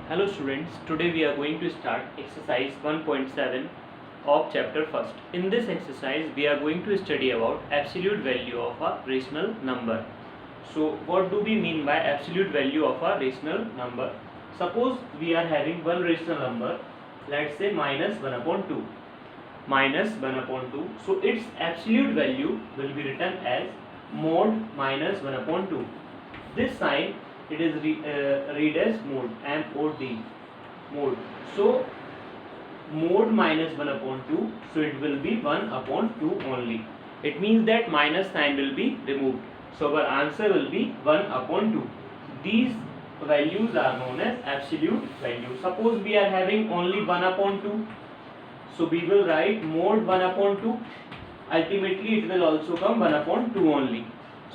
Hello students, today we are going to start exercise 1.7 of chapter 1st. In this exercise we are going to study about absolute value of a rational number. So what do we mean by absolute value of a rational number? Suppose we are having one rational number, let's say minus 1 upon 2. Minus 1 upon 2. So its absolute value will be written as mod minus 1 upon 2. This sign it is read as mod, M-O-D, mod. So mod minus 1 upon 2, so it will be 1 upon 2 only. It means that minus sign will be removed. So our answer will be 1 upon 2. These values are known as absolute value. Suppose we are having only 1 upon 2, so we will write mod 1 upon 2. Ultimately it will also come 1 upon 2 only.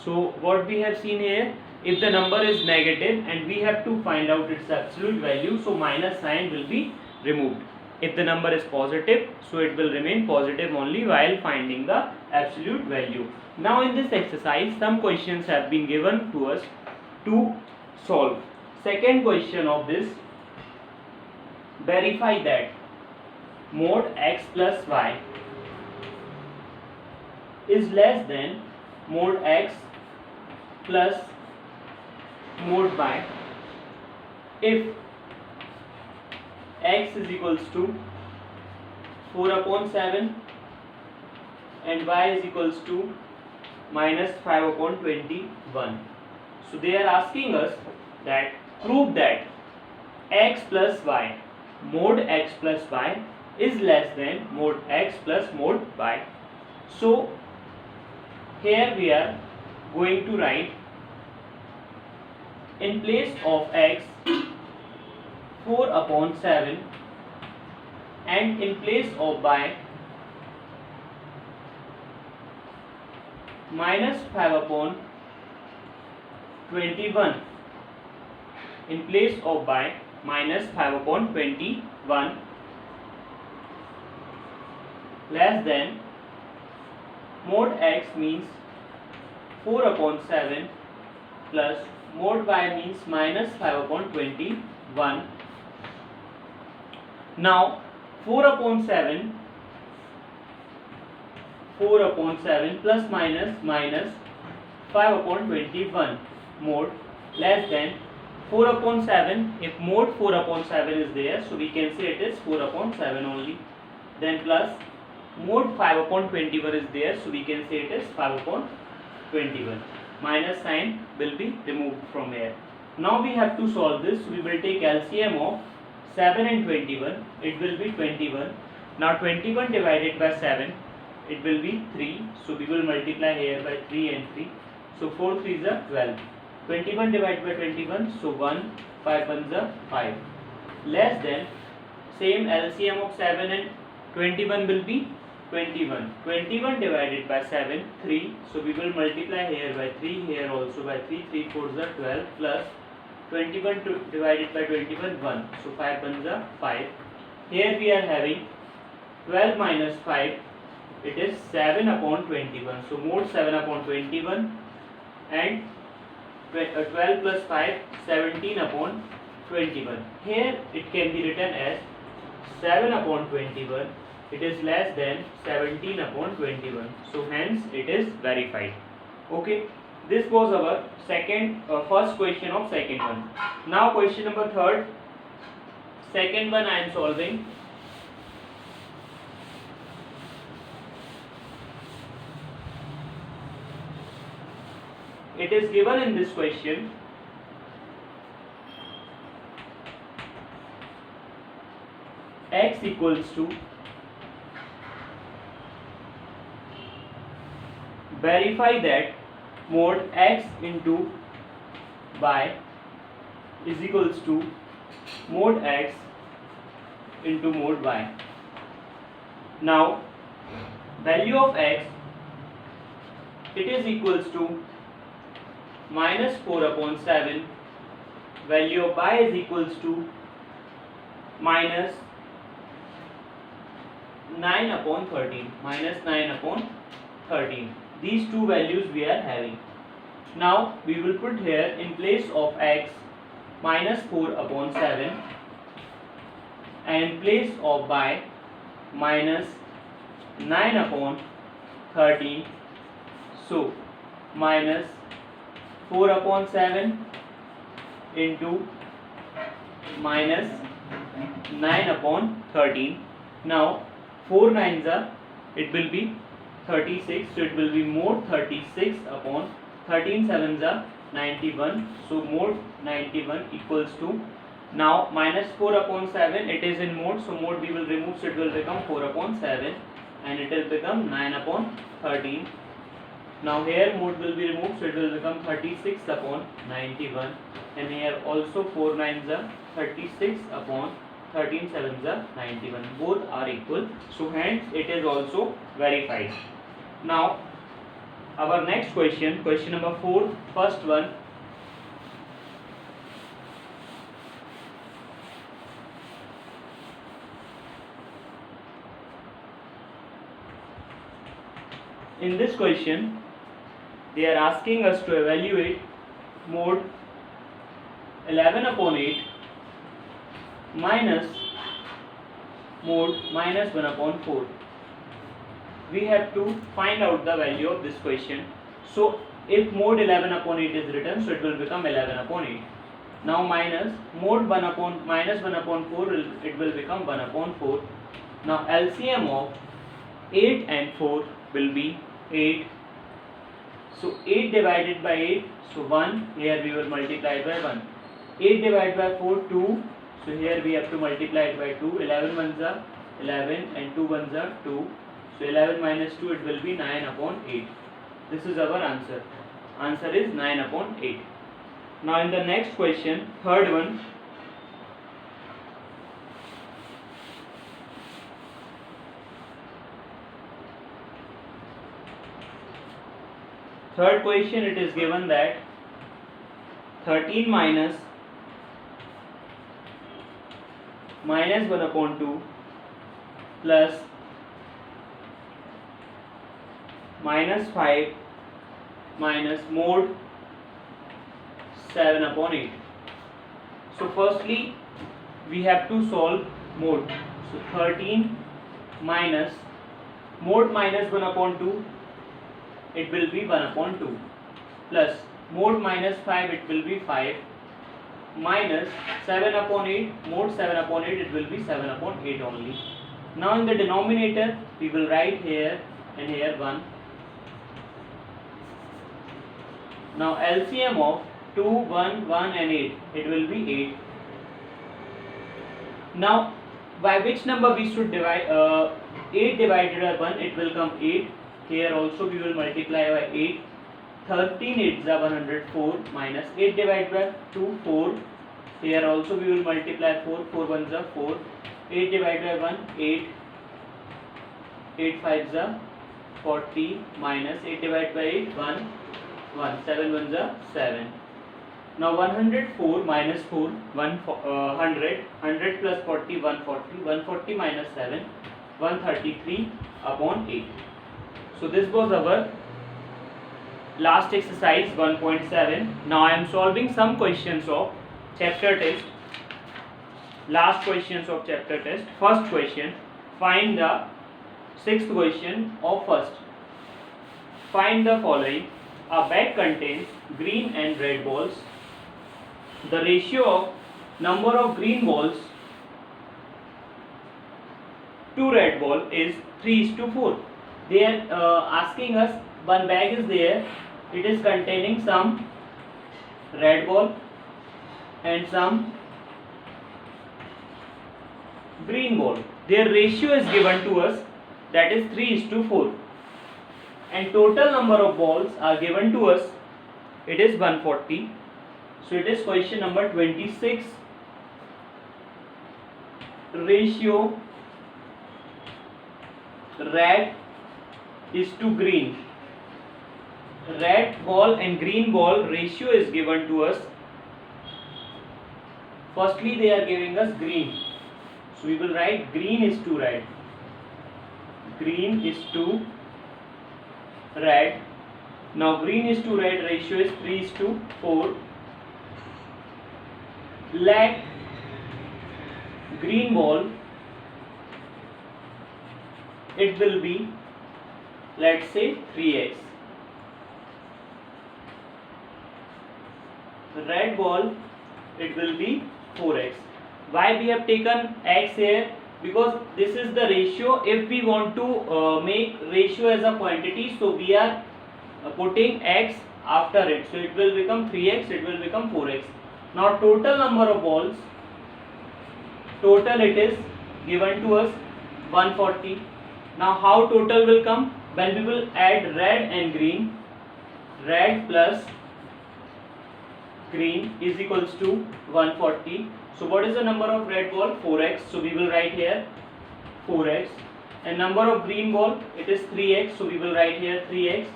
So what we have seen here, if the number is negative and we have to find out its absolute value, so minus sign will be removed. If the number is positive, so it will remain positive only while finding the absolute value. Now in this exercise some questions have been given to us to solve. Second question of this, verify that mod x plus y is less than mod x plus mod y if x is equals to 4 upon 7 and y is equals to minus 5 upon 21. So they are asking us that prove that x plus y, mod x plus y is less than mod x plus mod y. So here we are going to write in place of x 4 upon 7 and in place of y minus 5 upon 21, in place of y minus 5 upon 21 less than mod x means 4 upon 7 plus mod y means minus 5 upon 21. Now 4 upon 7 plus minus 5 upon 21 mod less than 4 upon 7. If mod 4 upon 7 is there, so we can say it is 4 upon 7 only. Then plus mod 5 upon 21 is there, so we can say it is 5 upon 21. Minus sign will be removed from here. Now we have to solve this. We will take LCM of 7 and 21. It will be 21. Now 21 divided by 7, it will be 3. So we will multiply here by 3 and 3. So 4 3s are 12. 21 divided by 21, so 1, 5 1s are 5. Less than, same LCM of 7 and 21 will be 21. 21 divided by 7, 3. So we will multiply here by 3, here also by 3. 3 4s are 12 plus 21 divided by 21, 1. So 5 1s are 5. Here we are having 12 minus 5. It is 7 upon 21. So mod 7 upon 21 and 12 plus 5, 17 upon 21. Here it can be written as 7 upon 21. It is less than 17 upon 21. So hence it is verified. Okay. This was our first question of second one. Now question number third. Second one I am solving. It is given in this question x equals to verify that mod x into y is equals to mod x into mod y. Now value of x, it is equals to minus 4 upon 7. Value of y is equals to minus 9 upon 13. Minus 9 upon 13. These two values we are having. Now we will put here in place of x minus 4 upon 7 and in place of by minus 9 upon 13, so minus 4 upon 7 into minus 9 upon 13. Now 4 nines are, it will be 36, so it will be mod 36 upon 13 sevens are 91, so mod 91 equals to, now minus 4 upon 7, it is in mod, so mod we will remove, so it will become 4 upon 7 and it will become 9 upon 13. Now here mod will be removed, so it will become 36 upon 91, and here also 4 nines are 36 upon 13 sevens are 91, both are equal, so hence it is also verified. Now our next question, question number 4, first one. In this question they are asking us to evaluate mod 11 upon 8 minus mod minus 1 upon 4. We have to find out the value of this question. So if mod 11 upon 8 is written, so it will become 11 upon 8. Now minus mod 1 upon minus 1 upon 4, it will become 1 upon 4. Now LCM of 8 and 4 will be 8. So 8 divided by 8, so 1, here we will multiply it by 1. 8 divided by 4, 2, so here we have to multiply it by 2. 11 ones are 11 and 2 ones are 2. So 11 minus 2, it will be 9 upon 8. This is our answer. Answer is 9 upon 8. Now in the next question, third one. Third question, it is given that 13 minus 1 upon 2 plus minus 5 minus mod 7 upon 8. So firstly we have to solve mod. So 13 minus mod minus 1 upon 2, it will be 1 upon 2, plus mod minus 5, it will be 5, minus 7 upon 8, mod 7 upon 8, it will be 7 upon 8 only. Now in the denominator we will write here and here 1. Now LCM of 2, 1, 1 and 8, it will be 8. Now by which number we should divide? 8 divided by 1, it will come 8. Here also we will multiply by 8. 13 8s are 104, minus 8 divided by 2, 4. Here also we will multiply 4. 4 1s are 4. 8 divided by 1, 8. 8 5s are 40, minus 8 divided by 8, 1. 1. 7 1s are 7. Now 104 minus 4, 100. 100 plus 40, 140. 140 minus 7, 133 upon 8. So this was our last exercise 1.7. Now I am solving some questions of chapter test. Last questions of chapter test. First question, find the sixth question of first. Find the following. A bag contains green and red balls. The ratio of number of green balls to red ball is 3:4. They are asking us, one bag is there, it is containing some red ball and some green ball. Their ratio is given to us, that is 3:4, and total number of balls are given to us, it is 140. So it is question number 26. Ratio red is to green. Red ball and green ball ratio is given to us. Firstly they are giving us green, so we will write green is to red. Green is to red. Now green is to red ratio is 3:4. Let green ball it will be, let's say, 3x. Red ball, it will be 4x. Why we have taken x here? Because this is the ratio. If we want to make ratio as a quantity, so we are putting x after it, so it will become 3x, it will become 4x. Now total number of balls, total it is given to us 140. Now how total will come? When we will add red and green, red plus green is equals to 140. So what is the number of red ball? 4x. So we will write here 4x. And number of green ball, it is 3x. So we will write here 3x.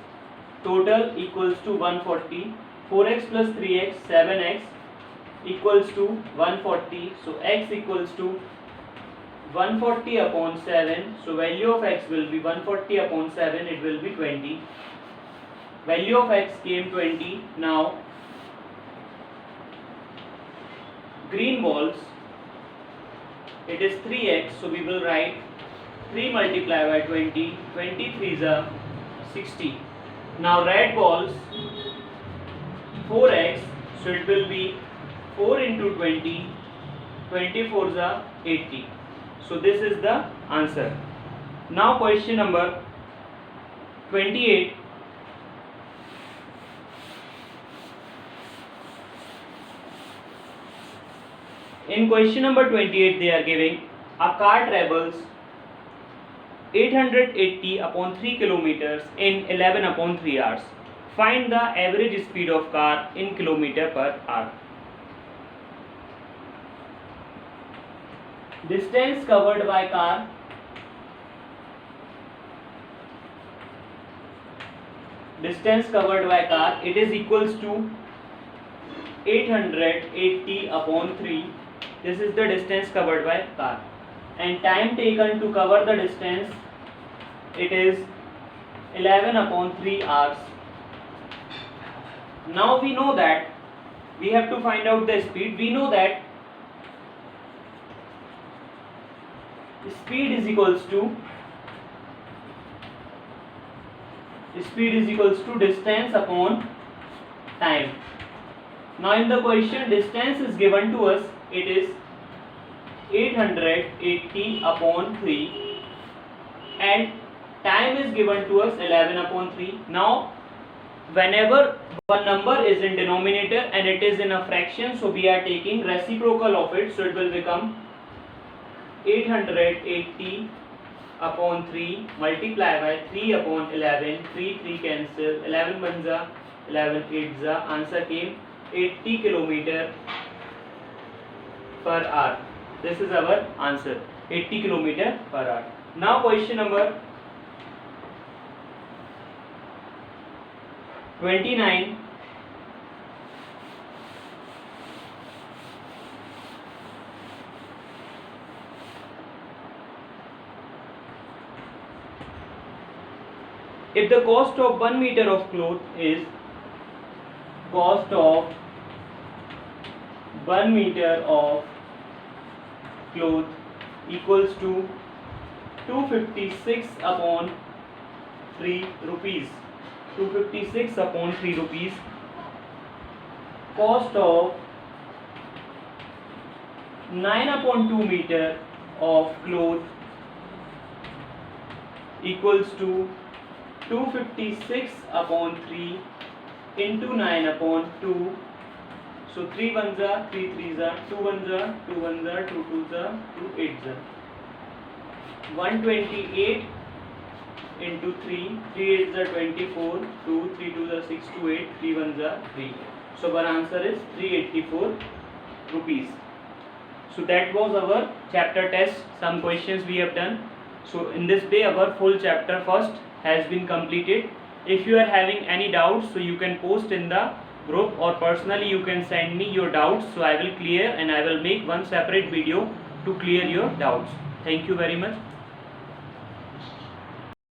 Total equals to 140. 4x plus 3x, 7x equals to 140. So x equals to 140 upon 7. So value of x will be 140 upon 7. It will be 20. Value of x came 20. Now green balls, it is 3x, so we will write 3 multiplied by 20, 23 is a 60. Now red balls, 4x, so it will be 4 into 20, 24 is a 80. So this is the answer. Now question number 28. In question number 28, they are giving a car travels 880 upon 3 kilometers in 11 upon 3 hours. Find the average speed of car in kilometer per hour. Distance covered by car, it is equals to 880 upon 3. This is the distance covered by car, and time taken to cover the distance, it is 11 upon 3 hours. Now we know that we have to find out the speed. We know that speed is equals to distance upon time. Now in the question, distance is given to us, it is 880 upon 3 and time is given to us 11 upon 3. Now whenever one number is in denominator and it is in a fraction, so we are taking reciprocal of it, so it will become 880 upon 3 multiplied by 3 upon 11, 3 cancel, 11 1 11 8 answer came 80 kilometer per hour. This is our answer, 80 kilometer per hour. Now question number 29. If the cost of 1 meter of cloth is cost of 1 meter of cloth equals to 256 upon 3 rupees. 256 upon 3 rupees. Cost of 9 upon 2 meter of cloth equals to 256 upon 3 into 9 upon 2. So 3 1 3 3 2 1 2 1 2 2 2 8 128 into 3 3 8 24 2 3 2 6 2 8 3 1 3. So our answer is 384 rupees. So that was our chapter test. Some questions we have done. So in this way our full chapter first has been completed. If you are having any doubts, so you can post in the group or personally you can send me your doubts, so I will clear and I will make one separate video to clear your doubts. Thank you very much.